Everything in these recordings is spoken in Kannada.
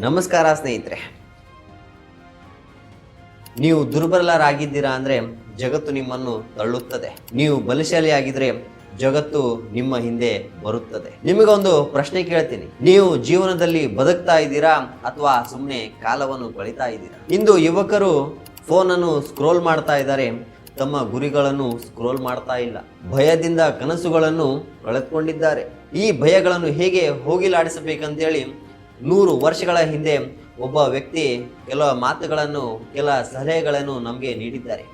ನಮಸ್ಕಾರ ಸ್ನೇಹಿತರೆ. ನೀವು ದುರ್ಬಲರಾಗಿದ್ದೀರಾ ಅಂದರೆ ಜಗತ್ತು ನಿಮ್ಮನ್ನು ತಳ್ಳುತ್ತದೆ. ನೀವು ಬಲಶಾಲಿಯಾಗಿದ್ರೆ ಜಗತ್ತು ನಿಮ್ಮ ಹಿಂದೆ ಬರುತ್ತದೆ. ನಿಮಗೊಂದು ಪ್ರಶ್ನೆ ಕೇಳ್ತೀನಿ, ನೀವು ಜೀವನದಲ್ಲಿ ಬದುಕ್ತಾ ಇದ್ದೀರಾ ಅಥವಾ ಸುಮ್ಮನೆ ಕಾಲವನ್ನು ಕಳೀತಾ ಇದ್ದೀರಾ? ಇಂದು ಯುವಕರು ಫೋನನ್ನು ಸ್ಕ್ರೋಲ್ ಮಾಡ್ತಾ ಇದ್ದಾರೆ, ತಮ್ಮ ಗುರಿಗಳನ್ನು ಸ್ಕ್ರೋಲ್ ಮಾಡ್ತಾ ಇಲ್ಲ. ಭಯದಿಂದ ಕನಸುಗಳನ್ನು ಕಳೆದುಕೊಂಡಿದ್ದಾರೆ. ಈ ಭಯಗಳನ್ನು ಹೇಗೆ ಹೋಗಿಲಾಡಿಸಬೇಕಂತೇಳಿ 100 ವರ್ಷಗಳ ಹಿಂದೆ ಒಬ್ಬ ವ್ಯಕ್ತಿ ಕೆಲ ಮಾತುಗಳನ್ನು, ಕೆಲ ಸಲಹೆಗಳನ್ನು ನಮಗೆ ನೀಡಿದ್ದಾರೆ.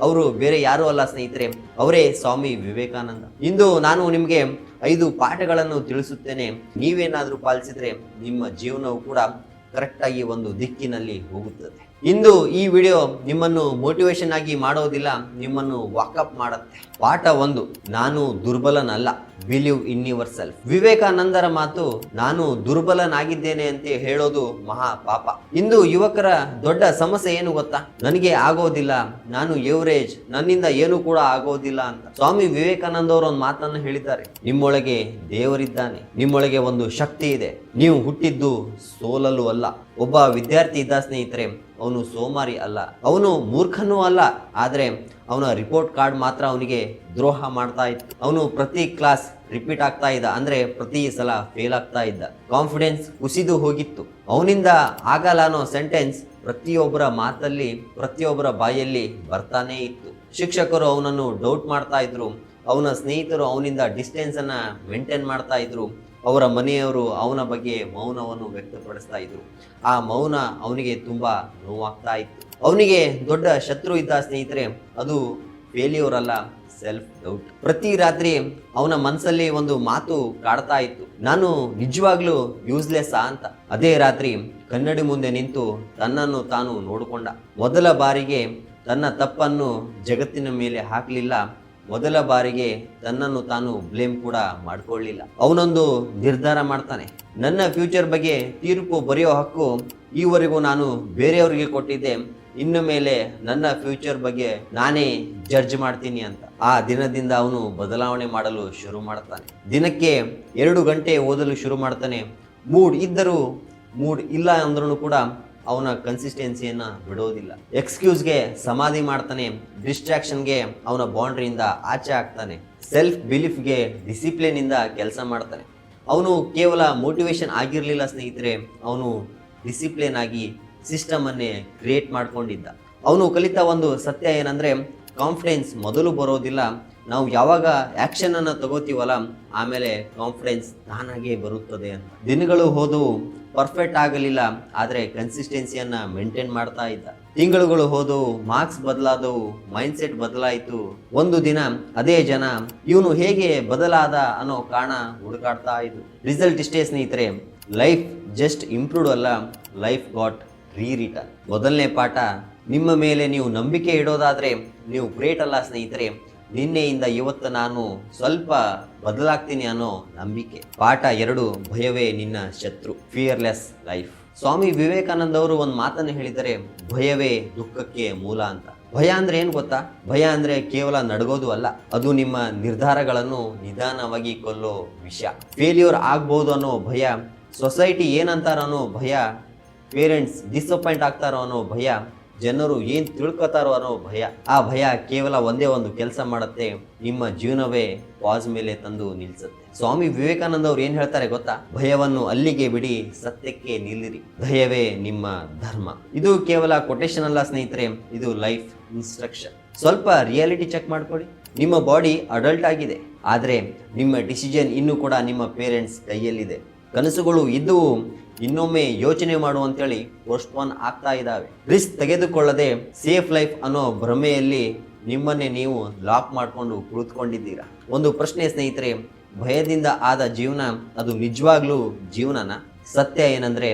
ಅವರು ಬೇರೆ ಯಾರೂ ಅಲ್ಲ ಸ್ನೇಹಿತರೆ, ಅವರೇ ಸ್ವಾಮಿ ವಿವೇಕಾನಂದ. ಇಂದು ನಾನು ನಿಮಗೆ 5 ಪಾಠಗಳನ್ನು ತಿಳಿಸುತ್ತೇನೆ. ನೀವೇನಾದರೂ ಪಾಲಿಸಿದ್ರೆ ನಿಮ್ಮ ಜೀವನವು ಕೂಡ ಕರೆಕ್ಟಾಗಿ ಒಂದು ದಿಕ್ಕಿನಲ್ಲಿ ಹೋಗುತ್ತದೆ. ಇಂದು ಈ ವಿಡಿಯೋ ನಿಮ್ಮನ್ನು ಮೋಟಿವೇಶನ್ ಆಗಿ ಮಾಡೋದಿಲ್ಲ, ನಿಮ್ಮನ್ನು ವಾಕಪ್ ಮಾಡುತ್ತೆ. ಪಾಠ 1, ನಾನು ದುರ್ಬಲನಲ್ಲ, ಬಿಲೀವ್ ಇನ್ ಯುವರ್ ಸೆಲ್ಫ್. ವಿವೇಕಾನಂದರ ಮಾತು, ನಾನು ದುರ್ಬಲನಾಗಿದ್ದೇನೆ ಅಂತ ಹೇಳೋದು ಮಹಾ ಪಾಪ. ಇಂದು ಯುವಕರ ದೊಡ್ಡ ಸಮಸ್ಯೆ ಏನು ಗೊತ್ತಾ? ನನಗೆ ಆಗೋದಿಲ್ಲ, ನಾನು ಎವರೇಜ್, ನನ್ನಿಂದ ಏನು ಕೂಡ ಆಗೋದಿಲ್ಲ ಅಂತ. ಸ್ವಾಮಿ ವಿವೇಕಾನಂದ ಅವರು ಒಂದು ಮಾತನ್ನು ಹೇಳಿದ್ದಾರೆ, ನಿಮ್ಮೊಳಗೆ ದೇವರಿದ್ದಾನೆ, ನಿಮ್ಮೊಳಗೆ ಒಂದು ಶಕ್ತಿ ಇದೆ, ನೀವು ಹುಟ್ಟಿದ್ದು ಸೋಲಲು ಅಲ್ಲ. ಒಬ್ಬ ವಿದ್ಯಾರ್ಥಿ ಇದ್ದ ಸ್ನೇಹಿತರೆ, ಅವನು ಸೋಮಾರಿ ಅಲ್ಲ, ಅವನು ಮೂರ್ಖನೂ ಅಲ್ಲ, ಆದರೆ ಅವನ ರಿಪೋರ್ಟ್ ಕಾರ್ಡ್ ಮಾತ್ರ ಅವನಿಗೆ ದ್ರೋಹ ಮಾಡ್ತಾ ಇತ್ತು. ಅವನು ಪ್ರತಿ ಕ್ಲಾಸ್ ರಿಪೀಟ್ ಆಗ್ತಾ ಇದ್ದ, ಅಂದ್ರೆ ಪ್ರತಿ ಸಲ ಫೇಲ್ ಆಗ್ತಾ ಇದ್ದ. ಕಾನ್ಫಿಡೆನ್ಸ್ ಕುಸಿದು ಹೋಗಿತ್ತು. ಅವನಿಂದ ಆಗಲ್ಲ ಅನ್ನೋ ಸೆಂಟೆನ್ಸ್ ಪ್ರತಿಯೊಬ್ಬರ ಮಾತಲ್ಲಿ, ಪ್ರತಿಯೊಬ್ಬರ ಬಾಯಲ್ಲಿ ಬರ್ತಾನೆ ಇತ್ತು. ಶಿಕ್ಷಕರು ಅವನನ್ನು ಡೌಟ್ ಮಾಡ್ತಾ ಇದ್ರು, ಅವನ ಸ್ನೇಹಿತರು ಅವನಿಂದ ಡಿಸ್ಟೆನ್ಸ್ ಅನ್ನ ಮೇಂಟೈನ್ ಮಾಡ್ತಾ ಇದ್ರು, ಅವರ ಮನೆಯವರು ಅವನ ಬಗ್ಗೆ ಮೌನವನ್ನು ವ್ಯಕ್ತಪಡಿಸ್ತಾ ಇದ್ರು. ಆ ಮೌನ ಅವನಿಗೆ ತುಂಬಾ ನೋವಾಗ್ತಾ ಇತ್ತು. ಅವನಿಗೆ ದೊಡ್ಡ ಶತ್ರು ಇದ್ದ ಸ್ನೇಹಿತರೆ, ಅದು ಫೇಲ್ಯೂರ್ ಅಲ್ಲ, ಸೆಲ್ಫ್ ಡೌಟ್. ಪ್ರತಿ ರಾತ್ರಿ ಅವನ ಮನಸ್ಸಲ್ಲಿ ಒಂದು ಮಾತು ಕಾಡ್ತಾ ಇತ್ತು, ನಾನು ನಿಜವಾಗ್ಲೂ ಯೂಸ್ಲೆಸ್ ಅಂತ. ಅದೇ ರಾತ್ರಿ ಕನ್ನಡಿ ಮುಂದೆ ನಿಂತು ತನ್ನನ್ನು ತಾನು ನೋಡಿಕೊಂಡ. ಮೊದಲ ಬಾರಿಗೆ ತನ್ನ ತಪ್ಪನ್ನು ಜಗತ್ತಿನ ಮೇಲೆ ಹಾಕಲಿಲ್ಲ, ಮೊದಲ ಬಾರಿಗೆ ತನ್ನನ್ನು ತಾನು ಬ್ಲೇಮ್ ಕೂಡ ಮಾಡ್ಕೊಳ್ಳಿಲ್ಲ. ಅವನೊಂದು ನಿರ್ಧಾರ ಮಾಡ್ತಾನೆ, ನನ್ನ ಫ್ಯೂಚರ್ ಬಗ್ಗೆ ತೀರ್ಪು ಬರೆಯೋ ಹಕ್ಕು ಈವರೆಗೂ ನಾನು ಬೇರೆಯವರಿಗೆ ಕೊಟ್ಟಿದ್ದೆ, ಇನ್ನು ಮೇಲೆ ನನ್ನ ಫ್ಯೂಚರ್ ಬಗ್ಗೆ ನಾನೇ ಜಡ್ಜ್ ಮಾಡ್ತೀನಿ ಅಂತ. ಆ ದಿನದಿಂದ ಅವನು ಬದಲಾವಣೆ ಮಾಡಲು ಶುರು ಮಾಡ್ತಾನೆ. ದಿನಕ್ಕೆ 2 ಗಂಟೆ ಓದಲು ಶುರು ಮಾಡ್ತಾನೆ. ಮೂಡ್ ಇದ್ದರೂ, ಮೂಡ್ ಇಲ್ಲ ಅಂದ್ರೂ ಕೂಡ ಅವನ ಕನ್ಸಿಸ್ಟೆನ್ಸಿಯನ್ನ ಬಿಡೋದಿಲ್ಲ. ಎಕ್ಸ್ಕ್ಯೂಸ್ಗೆ ಸಮಾಧಿ ಮಾಡ್ತಾನೆ, ಡಿಸ್ಟ್ರಾಕ್ಷನ್ಗೆ ಅವನ ಬೌಂಡ್ರಿಯಿಂದ ಆಚೆ ಆಗ್ತಾನೆ, ಸೆಲ್ಫ್ ಬಿಲೀಫ್ಗೆ ಡಿಸಿಪ್ಲಿನ್ ಇಂದ ಕೆಲಸ ಮಾಡ್ತಾನೆ. ಅವನು ಕೇವಲ ಮೋಟಿವೇಶನ್ ಆಗಿರಲಿಲ್ಲ ಸ್ನೇಹಿತರೆ, ಅವನು ಡಿಸಿಪ್ಲಿನ್ ಆಗಿ ಸಿಸ್ಟಮ್ ಅನ್ನೇ ಕ್ರಿಯೇಟ್ ಮಾಡ್ಕೊಂಡಿದ್ದ. ಅವನು ಕಲಿತ ಒಂದು ಸತ್ಯ ಏನಂದ್ರೆ, ಕಾನ್ಫಿಡೆನ್ಸ್ ಮೊದಲು ಬರೋದಿಲ್ಲ, ನಾವು ಯಾವಾಗ ಆಕ್ಷನ್ ಅನ್ನ ತಗೋತೀವಲ್ಲ ಆಮೇಲೆ ಕಾನ್ಫಿಡೆನ್ಸ್ ತಾನಾಗೆ ಬರುತ್ತದೆ ಅಂತ. ದಿನಗಳು ಹೋದವು, ಪರ್ಫೆಕ್ಟ್ ಆಗಲಿಲ್ಲ, ಆದರೆ ಕನ್ಸಿಸ್ಟೆನ್ಸಿಯನ್ನ ಮೇಂಟೈನ್ ಮಾಡ್ತಾ ಇದ್ದ. ತಿಂಗಳುಗಳು ಹೋದವು, ಮಾರ್ಕ್ಸ್ ಬದಲಾದವು, ಮೈಂಡ್ ಸೆಟ್ ಬದಲಾಯಿತು. ಒಂದು ದಿನ ಅದೇ ಜನ ಇವನು ಹೇಗೆ ಬದಲಾದ ಅನ್ನೋ ಕಾರಣ ಹುಡುಕಾಡ್ತಾ ಇದ್ರು. ರಿಸಲ್ಟ್ ಇಷ್ಟೇ ಸ್ನೇಹಿತರೆ, ಲೈಫ್ ಜಸ್ಟ್ ಇಂಪ್ರೂವ್ಡ್ ಅಲ್ಲ, ಲೈಫ್ ಗಾಟ್ ರೀರಿಟರ್ನ್. ಮೊದಲನೇ ಪಾಠ, ನಿಮ್ಮ ಮೇಲೆ ನೀವು ನಂಬಿಕೆ ಇಡೋದಾದ್ರೆ ನೀವು ಗ್ರೇಟ್ ಅಲ್ಲ ಸ್ನೇಹಿತರೆ, ನಿನ್ನೆಯಿಂದ ಇವತ್ತು ನಾನು ಸ್ವಲ್ಪ ಬದಲಾಗ್ತೀನಿ ಅನ್ನೋ ನಂಬಿಕೆ. ಪಾಠ 2, ಭಯವೇ ನಿನ್ನ ಶತ್ರು, ಫಿಯರ್ಲೆಸ್ ಲೈಫ್. ಸ್ವಾಮಿ ವಿವೇಕಾನಂದ ಅವರು ಒಂದು ಮಾತನ್ನು ಹೇಳಿದರೆ, ಭಯವೇ ದುಃಖಕ್ಕೆ ಮೂಲ ಅಂತ. ಭಯ ಅಂದ್ರೆ ಏನು ಗೊತ್ತಾ? ಭಯ ಅಂದ್ರೆ ಕೇವಲ ನಡಗೋದು ಅಲ್ಲ, ಅದು ನಿಮ್ಮ ನಿರ್ಧಾರಗಳನ್ನು ನಿಧಾನವಾಗಿ ಕೊಲ್ಲೋ ವಿಷ. ಫೇಲ್ಯೂರ್ ಆಗ್ಬೋದು ಅನ್ನೋ ಭಯ, ಸೊಸೈಟಿ ಏನಂತಾರ ಅನ್ನೋ ಭಯ, ಪೇರೆಂಟ್ಸ್ ಡಿಸಪಾಯಿಂಟ್ ಆಗ್ತಾರೋ ಅನ್ನೋ ಭಯ, ಜನರು ಏನ್ ತಿಳ್ಕೊತಾರೋ ಅನ್ನೋ ಭಯ. ಆ ಭಯ ಕೇವಲ ಒಂದೇ ಒಂದು ಕೆಲಸ ಮಾಡುತ್ತೆ, ನಿಮ್ಮ ಜೀವನವೇ ಪಾಸ್ ಮೇಲೆ ತಂದು ನಿಲ್ಸುತ್ತೆ. ಸ್ವಾಮಿ ವಿವೇಕಾನಂದ ಅವ್ರು ಏನ್ ಹೇಳ್ತಾರೆ ಗೊತ್ತಾ? ಭಯವನ್ನು ಅಲ್ಲಿಗೆ ಬಿಡಿ, ಸತ್ಯಕ್ಕೆ ನಿಲ್ಲಿರಿ, ಧೈರ್ಯವೇ ನಿಮ್ಮ ಧರ್ಮ. ಇದು ಕೇವಲ ಕೊಟೇಶನ್ ಅಲ್ಲ ಸ್ನೇಹಿತರೆ, ಇದು ಲೈಫ್ ಇನ್ಸ್ಟ್ರಕ್ಷನ್. ಸ್ವಲ್ಪ ರಿಯಾಲಿಟಿ ಚೆಕ್ ಮಾಡ್ಕೊಳ್ಳಿ. ನಿಮ್ಮ ಬಾಡಿ ಅಡಲ್ಟ್ ಆಗಿದೆ, ಆದ್ರೆ ನಿಮ್ಮ ಡಿಸಿಷನ್ ಇನ್ನೂ ಕೂಡ ನಿಮ್ಮ ಪೇರೆಂಟ್ಸ್ ಕೈಯಲ್ಲಿದೆ. ಕನಸುಗಳು ಇದ್ದು ಇನ್ನೊಮ್ಮೆ ಯೋಚನೆ ಮಾಡು ಅಂತೇಳಿ ಪೋಸ್ಟ್ಪೋನ್ ಆಗ್ತಾ ಇದ್ದಾವೆ. ರಿಸ್ಕ್ ತೆಗೆದುಕೊಳ್ಳದೆ ಸೇಫ್ ಲೈಫ್ ಅನ್ನೋ ಭ್ರಮೆಯಲ್ಲಿ ನಿಮ್ಮನ್ನೇ ನೀವು ಲಾಕ್ ಮಾಡ್ಕೊಂಡು ಕುಳಿತುಕೊಂಡಿದ್ದೀರಾ. ಒಂದು ಪ್ರಶ್ನೆ ಸ್ನೇಹಿತರೆ, ಭಯದಿಂದ ಆದ ಜೀವನ ಅದು ನಿಜವಾಗ್ಲೂ ಜೀವನನ? ಸತ್ಯ ಏನಂದ್ರೆ,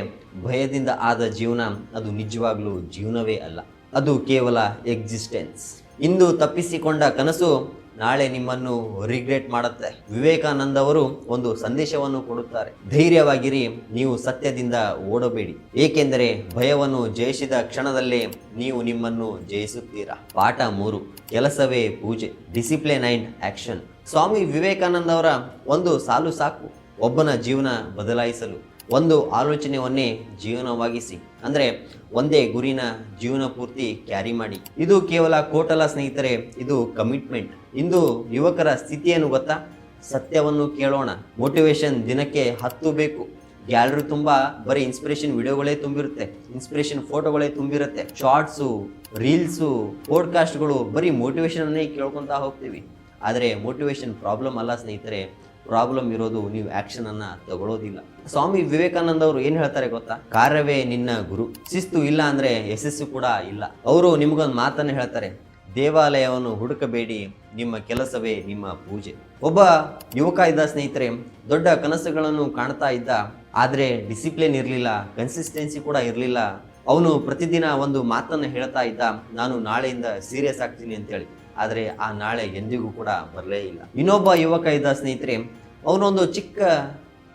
ಭಯದಿಂದ ಆದ ಜೀವನ ಅದು ನಿಜವಾಗ್ಲೂ ಜೀವನವೇ ಅಲ್ಲ, ಅದು ಕೇವಲ ಎಕ್ಸಿಸ್ಟೆನ್ಸ್. ಇಂದು ತಪ್ಪಿಸಿಕೊಂಡ ಕನಸು ನಾಳೆ ನಿಮ್ಮನ್ನು ರಿಗ್ರೆಟ್ ಮಾಡುತ್ತೆ. ವಿವೇಕಾನಂದ ಅವರು ಒಂದು ಸಂದೇಶವನ್ನು ಕೊಡುತ್ತಾರೆ, ಧೈರ್ಯವಾಗಿರಿ, ನೀವು ಸತ್ಯದಿಂದ ಓಡಬೇಡಿ, ಏಕೆಂದರೆ ಭಯವನ್ನು ಜಯಿಸಿದ ಕ್ಷಣದಲ್ಲೇ ನೀವು ನಿಮ್ಮನ್ನು ಜಯಿಸುತ್ತೀರಾ. ಪಾಠ 3, ಕೆಲಸವೇ ಪೂಜೆ, discipline and action. Swami Vivekananda ಅವರ ಒಂದು ಸಾಲು ಸಾಕು ಒಬ್ಬನ ಜೀವನ ಬದಲಾಯಿಸಲು. ಒಂದು ಆಲೋಚನೆಯನ್ನೇ ಜೀವನವಾಗಿಸಿ, ಅಂದ್ರೆ ಒಂದೇ ಗುರಿನ ಜೀವನ ಪೂರ್ತಿ ಕ್ಯಾರಿ ಮಾಡಿ. ಇದು ಕೇವಲ ಕೋಟ್ ಅಲ್ಲ ಸ್ನೇಹಿತರೆ, ಇದು ಕಮಿಟ್ಮೆಂಟ್. ಇಂದು ಯುವಕರ ಸ್ಥಿತಿ ಏನು ಗೊತ್ತಾ? ಸತ್ಯವನ್ನು ಕೇಳೋಣ. ಮೋಟಿವೇಶನ್ ದಿನಕ್ಕೆ 10 ಬೇಕು. ಗ್ಯಾಲರಿ ತುಂಬಾ ಬರೀ ಇನ್ಸ್ಪಿರೇಷನ್ ವಿಡಿಯೋಗಳೇ ತುಂಬಿರುತ್ತೆ, ಇನ್ಸ್ಪಿರೇಷನ್ ಫೋಟೋಗಳೇ ತುಂಬಿರುತ್ತೆ. ಶಾರ್ಟ್ಸು, ರೀಲ್ಸು, ಪಾಡ್ಕಾಸ್ಟ್ಗಳು, ಬರೀ ಮೋಟಿವೇಶನ್ ಅನ್ನೇ ಕೇಳ್ಕೊಂತ ಹೋಗ್ತೀವಿ. ಆದರೆ ಮೋಟಿವೇಶನ್ ಪ್ರಾಬ್ಲಮ್ ಅಲ್ಲ ಸ್ನೇಹಿತರೆ, ಪ್ರಾಬ್ಲಮ್ ಇರೋದು ನೀವು ಆಕ್ಷನ್ ಅನ್ನ ತಗೊಳ್ಳೋದಿಲ್ಲ. ಸ್ವಾಮಿ ವಿವೇಕಾನಂದ ಅವರು ಏನ್ ಹೇಳ್ತಾರೆ ಗೊತ್ತಾ? ಕಾರ್ಯವೇ ನಿನ್ನ ಗುರು. ಶಿಸ್ತು ಇಲ್ಲ ಅಂದ್ರೆ ಯಶಸ್ಸು ಕೂಡ ಇಲ್ಲ. ಅವರು ನಿಮ್ಗೊಂದು ಮಾತನ್ನು ಹೇಳ್ತಾರೆ, ದೇವಾಲಯವನ್ನು ಹುಡುಕಬೇಡಿ, ನಿಮ್ಮ ಕೆಲಸವೇ ನಿಮ್ಮ ಪೂಜೆ. ಒಬ್ಬ ಯುವಕ ಇದ್ದ ಸ್ನೇಹಿತರೆ, ದೊಡ್ಡ ಕನಸುಗಳನ್ನು ಕಾಣ್ತಾ ಇದ್ದ, ಆದರೆ ಡಿಸಿಪ್ಲಿನ್ ಇರಲಿಲ್ಲ, ಕನ್ಸಿಸ್ಟೆನ್ಸಿ ಕೂಡ ಇರಲಿಲ್ಲ. ಅವನು ಪ್ರತಿದಿನ ಒಂದು ಮಾತನ್ನು ಹೇಳ್ತಾ ಇದ್ದ, ನಾನು ನಾಳೆಯಿಂದ ಸೀರಿಯಸ್ ಆಗ್ತೀನಿ ಅಂತೇಳಿ. ಆದರೆ ಆ ನಾಳೆ ಎಂದಿಗೂ ಕೂಡ ಬರಲೇ ಇಲ್ಲ. ಇನ್ನೊಬ್ಬ ಯುವಕ ಇದ್ದ ಸ್ನೇಹಿತರೆ, ಅವನೊಂದು ಚಿಕ್ಕ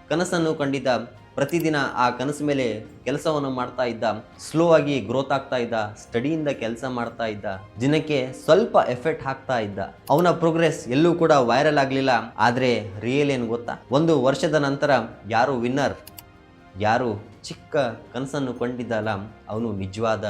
ಕನಸನ್ನು ಕಂಡಿದ್ದ. ಪ್ರತಿದಿನ ಆ ಕನಸು ಮೇಲೆ ಕೆಲಸವನ್ನು ಮಾಡ್ತಾ ಇದ್ದ, ಸ್ಲೋ ಆಗಿ ಗ್ರೋತ್ ಆಗ್ತಾ ಇದ್ದ, ಸ್ಟಡಿಯಿಂದ ಕೆಲಸ ಮಾಡ್ತಾ ಇದ್ದ, ದಿನಕ್ಕೆ ಸ್ವಲ್ಪ ಎಫೆಕ್ಟ್ ಹಾಕ್ತಾ ಇದ್ದ. ಅವನ ಪ್ರೋಗ್ರೆಸ್ ಎಲ್ಲೂ ಕೂಡ ವೈರಲ್ ಆಗಲಿಲ್ಲ. ಆದರೆ ರಿಯಲ್ ಏನು ಗೊತ್ತಾ? 1 ವರ್ಷದ ನಂತರ ಯಾರು ವಿನ್ನರ್, ಯಾರು ಚಿಕ್ಕ ಕನಸನ್ನು ಕಂಡಿದ್ದಲ್ಲ, ಅವನು ನಿಜವಾದ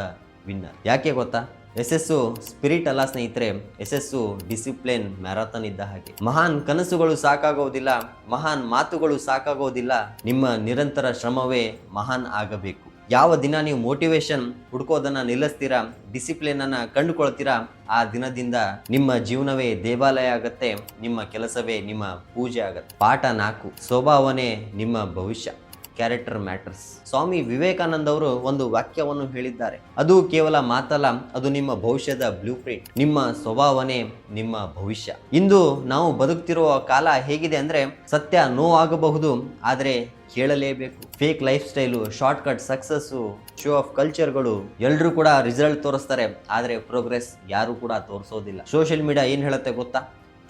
ವಿನ್ನರ್. ಯಾಕೆ ಗೊತ್ತಾ? ಯಶಸ್ಸು ಸ್ಪಿರಿಟ್ ಅಲ್ಲ ಸ್ನೇಹಿತರೆ, ಯಶಸ್ಸು ಡಿಸಿಪ್ಲಿನ್ ಮ್ಯಾರಥಾನ್ ಇದ್ದ ಹಾಗೆ. ಮಹಾನ್ ಕನಸುಗಳು ಸಾಕಾಗೋದಿಲ್ಲ, ಮಹಾನ್ ಮಾತುಗಳು ಸಾಕಾಗೋದಿಲ್ಲ, ನಿಮ್ಮ ನಿರಂತರ ಶ್ರಮವೇ ಮಹಾನ್ ಆಗಬೇಕು. ಯಾವ ದಿನ ನೀವು ಮೋಟಿವೇಶನ್ ಹುಡ್ಕೋದನ್ನ ನಿಲ್ಲಿಸ್ತೀರಾ, ಡಿಸಿಪ್ಲಿನ್ ಅನ್ನ ಕಂಡುಕೊಳ್ತೀರಾ, ಆ ದಿನದಿಂದ ನಿಮ್ಮ ಜೀವನವೇ ದೇವಾಲಯ ಆಗತ್ತೆ, ನಿಮ್ಮ ಕೆಲಸವೇ ನಿಮ್ಮ ಪೂಜೆ ಆಗತ್ತೆ. ಪಾಠ 4, ಸ್ವಭಾವನೆ ನಿಮ್ಮ ಭವಿಷ್ಯ. Character matters. ಸ್ವಾಮಿ ವಿವೇಕಾನಂದ ಅವರು ಒಂದು ವಾಕ್ಯವನ್ನು ಹೇಳಿದ್ದಾರೆ. ಅದು ಕೇವಲ ಮಾತಲ್ಲ, ಅದು ನಿಮ್ಮ ಭವಿಷ್ಯದ ಬ್ಲೂ ಪ್ರಿಂಟ್. ನಿಮ್ಮ ಸ್ವಭಾವನೆ ನಿಮ್ಮ ಭವಿಷ್ಯ. ಇಂದು ನಾವು ಬದುಕ್ತಿರುವ ಕಾಲ ಹೇಗಿದೆ ಅಂದ್ರೆ, ಸತ್ಯ ನೋವಾಗಬಹುದು, ಆದರೆ ಕೇಳಲೇಬೇಕು. Fake life style, short cut success, show off ಕಲ್ಚರ್ಗಳು, ಎಲ್ಲರೂ ಕೂಡ ರಿಸಲ್ಟ್ ತೋರಿಸ್ತಾರೆ, ಆದರೆ ಪ್ರೋಗ್ರೆಸ್ ಯಾರು ಕೂಡ ತೋರಿಸೋದಿಲ್ಲ. ಸೋಷಿಯಲ್ ಮೀಡಿಯಾ ಏನ್ ಹೇಳುತ್ತೆ ಗೊತ್ತಾ?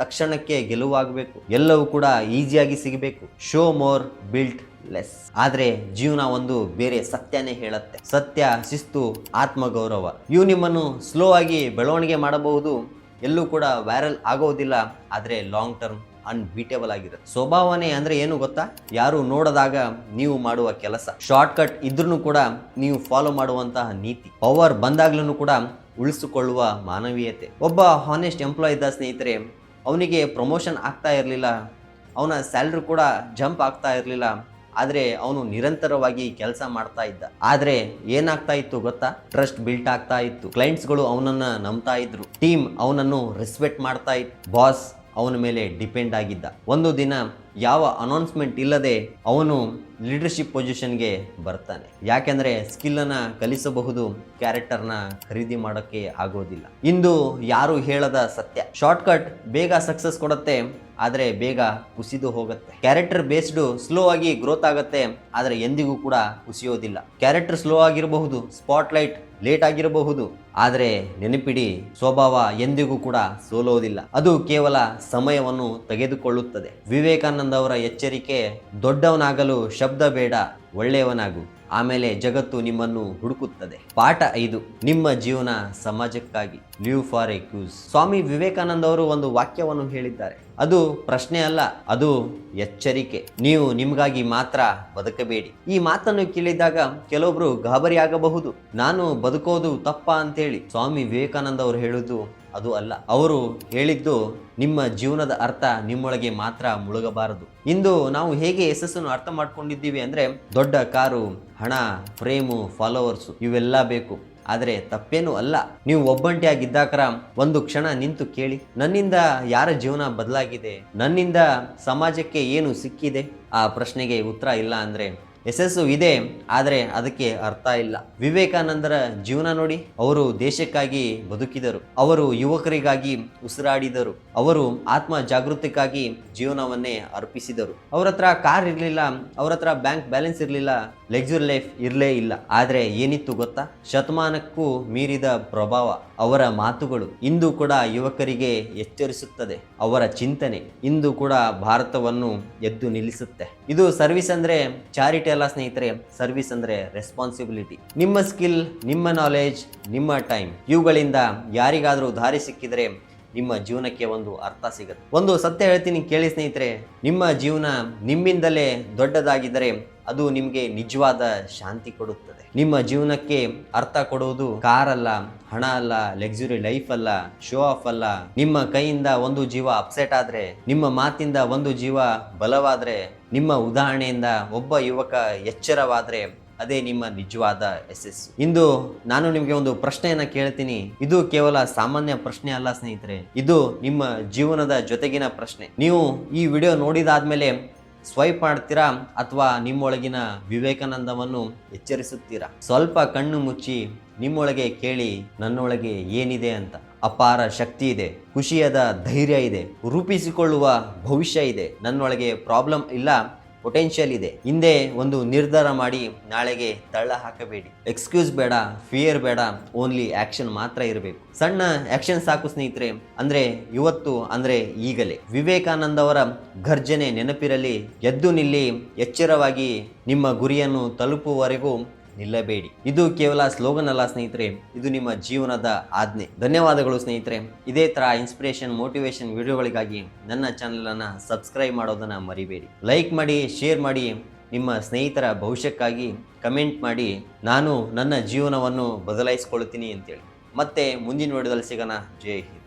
ತಕ್ಷಣಕ್ಕೆ ಗೆಲುವಾಗಬೇಕು, ಎಲ್ಲವೂ ಕೂಡ ಈಸಿಯಾಗಿ ಸಿಗಬೇಕು, ಶೋ ಮೋರ್ ಬಿಲ್ಟ್ ಲೆಸ್. ಆದ್ರೆ ಜೀವನ ಒಂದು ಬೇರೆ ಸತ್ಯನೇ ಹೇಳುತ್ತೆ. ಸತ್ಯ, ಶಿಸ್ತು, ಆತ್ಮಗೌರವ ಇವು ನಿಮ್ಮನ್ನು ಸ್ಲೋ ಆಗಿ ಬೆಳವಣಿಗೆ ಮಾಡಬಹುದು, ಎಲ್ಲೂ ಕೂಡ ವೈರಲ್ ಆಗೋದಿಲ್ಲ, ಆದ್ರೆ ಲಾಂಗ್ ಟರ್ಮ್ ಅನ್ಬೀಟೇಬಲ್ ಆಗಿರುತ್ತೆ. ಸ್ವಭಾವನೆ ಅಂದ್ರೆ ಏನು ಗೊತ್ತಾ? ಯಾರು ನೋಡದಾಗ ನೀವು ಮಾಡುವ ಕೆಲಸ. ಶಾರ್ಟ್ ಕಟ್ ಇದ್ರೂ ಕೂಡ ನೀವು ಫಾಲೋ ಮಾಡುವಂತಹ ನೀತಿ. ಪವರ್ ಬಂದಾಗ್ಲೂ ಕೂಡ ಉಳಿಸಿಕೊಳ್ಳುವ ಮಾನವೀಯತೆ. ಒಬ್ಬ ಹಾನೆಸ್ಟ್ ಎಂಪ್ಲಾಯ್ ಇದ್ದ ಸ್ನೇಹಿತರೆ, ಅವನಿಗೆ ಪ್ರಮೋಷನ್ ಆಗ್ತಾ ಇರಲಿಲ್ಲ, ಅವನ ಸ್ಯಾಲ್ರಿ ಕೂಡ ಜಂಪ್ ಆಗ್ತಾ ಇರಲಿಲ್ಲ, ಆದರೆ ಅವನು ನಿರಂತರವಾಗಿ ಕೆಲಸ ಮಾಡ್ತಾ ಇದ್ದ. ಆದರೆ ಏನಾಗ್ತಾ ಇತ್ತು ಗೊತ್ತಾ? ಟ್ರಸ್ಟ್ ಬಿಲ್ಟ್ ಆಗ್ತಾ ಇತ್ತು, ಕ್ಲೈಂಟ್ಸ್ಗಳು ಅವನನ್ನ ನಂಬ್ತಾ ಇದ್ರು, ಟೀಮ್ ಅವನನ್ನು ರೆಸ್ಪೆಕ್ಟ್ ಮಾಡ್ತಾ ಇತ್ತು, ಬಾಸ್ ಅವನ ಮೇಲೆ ಡಿಪೆಂಡ್ ಆಗಿದ್ದ. ಒಂದು ದಿನ ಯಾವ ಅನೌನ್ಸ್ಮೆಂಟ್ ಇಲ್ಲದೆ ಅವನು ಲೀಡರ್ಶಿಪ್ ಪೊಸಿಷನ್ಗೆ ಬರ್ತಾನೆ. ಯಾಕೆಂದ್ರೆ ಸ್ಕಿಲ್ಲನ್ನು ಕಲಿಸಬಹುದು, ಕ್ಯಾರೆಕ್ಟರ್ನ ಖರೀದಿ ಮಾಡೋಕ್ಕೆ ಆಗೋದಿಲ್ಲ. ಇಂದು ಯಾರು ಹೇಳದ ಸತ್ಯ, ಶಾರ್ಟ್ ಕಟ್ ಬೇಗ ಸಕ್ಸಸ್ ಕೊಡುತ್ತೆ, ಆದರೆ ಬೇಗ ಕುಸಿದು ಹೋಗುತ್ತೆ. ಕ್ಯಾರೆಕ್ಟರ್ ಬೇಸ್ಡ್ ಸ್ಲೋ ಆಗಿ ಗ್ರೋತ್ ಆಗುತ್ತೆ, ಆದರೆ ಎಂದಿಗೂ ಕೂಡ ಕುಸಿಯೋದಿಲ್ಲ. ಕ್ಯಾರೆಕ್ಟರ್ ಸ್ಲೋ ಆಗಿರಬಹುದು, ಸ್ಪಾಟ್ಲೈಟ್ ಲೇಟ್ ಆಗಿರಬಹುದು, ಆದರೆ ನೆನಪಿಡಿ, ಸ್ವಭಾವ ಎಂದಿಗೂ ಕೂಡ ಸೋಲೋದಿಲ್ಲ. ಅದು ಕೇವಲ ಸಮಯವನ್ನು ತೆಗೆದುಕೊಳ್ಳುತ್ತದೆ. ವಿವೇಕಾನಂದ ಅವರ ಎಚ್ಚರಿಕೆ, ದೊಡ್ಡವನಾಗಲು ಶಬ್ದ ಬೇಡ, ಒಳ್ಳೆಯವನಾಗು, ಆಮೇಲೆ ಜಗತ್ತು ನಿಮ್ಮನ್ನು ಹುಡುಕುತ್ತದೆ. ಪಾಠ 5, ನಿಮ್ಮ ಜೀವನ ಸಮಾಜಕ್ಕಾಗಿ. Live for a cause. Swami Vivekananda ಅವರು ಒಂದು ವಾಕ್ಯವನ್ನು ಹೇಳಿದ್ದಾರೆ. ಅದು ಪ್ರಶ್ನೆ ಅಲ್ಲ, ಅದು ಎಚ್ಚರಿಕೆ. ನೀವು ನಿಮಗಾಗಿ ಮಾತ್ರ ಬದುಕಬೇಡಿ. ಈ ಮಾತನ್ನು ಕೇಳಿದಾಗ ಕೆಲವೊಬ್ರು ಗಾಬರಿ ಆಗಬಹುದು, ನಾನು ಬದುಕೋದು ತಪ್ಪಾ ಅಂತೇಳಿ. ಸ್ವಾಮಿ ವಿವೇಕಾನಂದ ಅವರು ಹೇಳುವುದು ಅದು ಅಲ್ಲ. ಅವರು ಹೇಳಿದ್ದು, ನಿಮ್ಮ ಜೀವನದ ಅರ್ಥ ನಿಮ್ಮೊಳಗೆ ಮಾತ್ರ ಮುಳುಗಬಾರದು. ಇಂದು ನಾವು ಹೇಗೆ ಯಶಸ್ಸನ್ನು ಅರ್ಥ ಮಾಡ್ಕೊಂಡಿದ್ದೀವಿ ಅಂದ್ರೆ, ದೊಡ್ಡ ಕಾರು, ಹಣ, ಫ್ರೇಮು, ಫಾಲೋವರ್ಸು ಇವೆಲ್ಲ ಬೇಕು. ಆದರೆ ತಪ್ಪೇನೂ ಅಲ್ಲ. ನೀವು ಒಬ್ಬಂಟಿಯಾಗಿದ್ದಾಕರ ಒಂದು ಕ್ಷಣ ನಿಂತು ಕೇಳಿ, ನನ್ನಿಂದ ಯಾರ ಜೀವನ ಬದಲಾಗಿದೆ, ನನ್ನಿಂದ ಸಮಾಜಕ್ಕೆ ಏನು ಸಿಕ್ಕಿದೆ? ಆ ಪ್ರಶ್ನೆಗೆ ಉತ್ತರ ಇಲ್ಲ ಅಂದ್ರೆ ಯಶಸ್ಸು ಇದೆ, ಆದರೆ ಅದಕ್ಕೆ ಅರ್ಥ ಇಲ್ಲ. ವಿವೇಕಾನಂದರ ಜೀವನ ನೋಡಿ, ಅವರು ದೇಶಕ್ಕಾಗಿ ಬದುಕಿದರು, ಅವರು ಯುವಕರಿಗಾಗಿ ಉಸಿರಾಡಿದರು, ಅವರು ಆತ್ಮ ಜಾಗೃತಿಗಾಗಿ ಜೀವನವನ್ನೇ ಅರ್ಪಿಸಿದರು. ಅವ್ರ ಹತ್ರ ಕಾರ್ ಇರಲಿಲ್ಲ, ಅವ್ರ ಹತ್ರ ಬ್ಯಾಂಕ್ ಬ್ಯಾಲೆನ್ಸ್ ಇರಲಿಲ್ಲ, ಲಕ್ಸುರಿ ಲೈಫ್ ಇರಲೇ ಇಲ್ಲ. ಆದರೆ ಏನಿತ್ತು ಗೊತ್ತಾ? ಶತಮಾನಕ್ಕೂ ಮೀರಿದ ಪ್ರಭಾವ. ಅವರ ಮಾತುಗಳು ಇಂದು ಕೂಡ ಯುವಕರಿಗೆ ಎಚ್ಚರಿಸುತ್ತದೆ. ಅವರ ಚಿಂತನೆ ಇಂದು ಕೂಡ ಭಾರತವನ್ನು ಎದ್ದು ನಿಲ್ಲಿಸುತ್ತೆ. ಇದು ಸರ್ವಿಸ್ ಅಂದ್ರೆ ಚಾರಿಟಿ ಅಲ್ಲ ಸ್ನೇಹಿತರೆ, ಸರ್ವಿಸ್ ಅಂದ್ರೆ ರೆಸ್ಪಾನ್ಸಿಬಿಲಿಟಿ. ನಿಮ್ಮ ಸ್ಕಿಲ್, ನಿಮ್ಮ ನಾಲೆಜ್, ನಿಮ್ಮ ಟೈಮ್ ಇವುಗಳಿಂದ ಯಾರಿಗಾದರೂ ದಾರಿ ಸಿಕ್ಕಿದ್ರೆ ನಿಮ್ಮ ಜೀವನಕ್ಕೆ ಒಂದು ಅರ್ಥ ಸಿಗುತ್ತೆ. ಒಂದು ಸತ್ಯ ಹೇಳ್ತೀನಿ ಕೇಳಿ ಸ್ನೇಹಿತರೆ, ನಿಮ್ಮ ಜೀವನ ನಿಮ್ಮಿಂದಲೇ ದೊಡ್ಡದಾಗಿದ್ದರೆ ಅದು ನಿಮಗೆ ನಿಜವಾದ ಶಾಂತಿ ಕೊಡುತ್ತದೆ. ನಿಮ್ಮ ಜೀವನಕ್ಕೆ ಅರ್ಥ ಕೊಡುವುದು ಕಾರ್ ಅಲ್ಲ, ಹಣ ಅಲ್ಲ, ಲಕ್ಸುರಿ ಲೈಫ್ ಅಲ್ಲ, ಶೋ ಆಫ್ ಅಲ್ಲ. ನಿಮ್ಮ ಕೈಯಿಂದ ಒಂದು ಜೀವ ಅಪ್ಸೆಟ್ ಆದ್ರೆ, ನಿಮ್ಮ ಮಾತಿಂದ ಒಂದು ಜೀವ ಬಲವಾದ್ರೆ, ನಿಮ್ಮ ಉದಾಹರಣೆಯಿಂದ ಒಬ್ಬ ಯುವಕ ಎಚ್ಚರವಾದ್ರೆ ಅದೇ ನಿಮ್ಮ ನಿಜವಾದ ಯಶಸ್ಸು. ಇಂದು ನಾನು ನಿಮಗೆ ಒಂದು ಪ್ರಶ್ನೆಯನ್ನ ಕೇಳ್ತೀನಿ. ಇದು ಕೇವಲ ಸಾಮಾನ್ಯ ಪ್ರಶ್ನೆ ಅಲ್ಲ ಸ್ನೇಹಿತರೆ, ಇದು ನಿಮ್ಮ ಜೀವನದ ಜೊತೆಗಿನ ಪ್ರಶ್ನೆ. ನೀವು ಈ ವಿಡಿಯೋ ನೋಡಿದಾದ್ಮೇಲೆ ಸ್ವೈಪ್ ಮಾಡ್ತೀರಾ ಅಥವಾ ನಿಮ್ಮೊಳಗಿನ ವಿವೇಕಾನಂದವನ್ನು ಎಚ್ಚರಿಸುತ್ತೀರಾ? ಸ್ವಲ್ಪ ಕಣ್ಣು ಮುಚ್ಚಿ ನಿಮ್ಮೊಳಗೆ ಕೇಳಿ, ನನ್ನೊಳಗೆ ಏನಿದೆ ಅಂತ. ಅಪಾರ ಶಕ್ತಿ ಇದೆ, ಖುಷಿಯಾದ ಧೈರ್ಯ ಇದೆ, ರೂಪಿಸಿಕೊಳ್ಳುವ ಭವಿಷ್ಯ ಇದೆ, ನನ್ನೊಳಗೆ ಪ್ರಾಬ್ಲಮ್ ಇಲ್ಲ, ಪೊಟೆನ್ಷಿಯಲ್ ಇದೆ. ಹಿಂದೆ ಒಂದು ನಿರ್ಧಾರ ಮಾಡಿ ನಾಳೆಗೆ ತಳ್ಳ ಹಾಕಬೇಡಿ. ಎಕ್ಸ್ಕ್ಯೂಸ್ ಬೇಡ, ಫಿಯರ್ ಬೇಡ, ಓನ್ಲಿ ಆಕ್ಷನ್ ಮಾತ್ರ ಇರಬೇಕು. ಸಣ್ಣ ಆಕ್ಷನ್ ಸಾಕು ಸ್ನೇಹಿತರೆ. ಅಂದ್ರೆ ಇವತ್ತು, ಅಂದ್ರೆ ಈಗಲೇ. ವಿವೇಕಾನಂದ ಅವರ ಗರ್ಜನೆ ನೆನಪಿರಲಿ, ಎದ್ದು ನಿಲ್ಲಿ, ಎಚ್ಚರವಾಗಿ ನಿಮ್ಮ ಗುರಿಯನ್ನು ತಲುಪುವವರೆಗೂ ನಿಲ್ಲಬೇಡಿ. ಇದು ಕೇವಲ ಸ್ಲೋಗನ್ ಅಲ್ಲ ಸ್ನೇಹಿತರೆ, ಇದು ನಿಮ್ಮ ಜೀವನದ ಆಜ್ಞೆ. ಧನ್ಯವಾದಗಳು ಸ್ನೇಹಿತರೆ. ಇದೇ ತರ ಇನ್ಸ್ಪಿರೇಷನ್, ಮೋಟಿವೇಶನ್ ವಿಡಿಯೋಗಳಿಗಾಗಿ ನನ್ನ ಚಾನೆಲ್ ಅನ್ನ ಸಬ್ಸ್ಕ್ರೈಬ್ ಮಾಡೋದನ್ನ ಮರಿಬೇಡಿ. ಲೈಕ್ ಮಾಡಿ, ಶೇರ್ ಮಾಡಿ, ನಿಮ್ಮ ಸ್ನೇಹಿತರ ಭವಿಷ್ಯಕ್ಕಾಗಿ ಕಮೆಂಟ್ ಮಾಡಿ, ನಾನು ನನ್ನ ಜೀವನವನ್ನು ಬದಲಾಯಿಸಿಕೊಳ್ಳುತ್ತೀನಿ ಅಂತೇಳಿ. ಮತ್ತೆ ಮುಂದಿನ ವಿಡಿಯೋದಲ್ಲಿ ಸಿಗೋಣ. ಜೈ ಹಿಂದ್.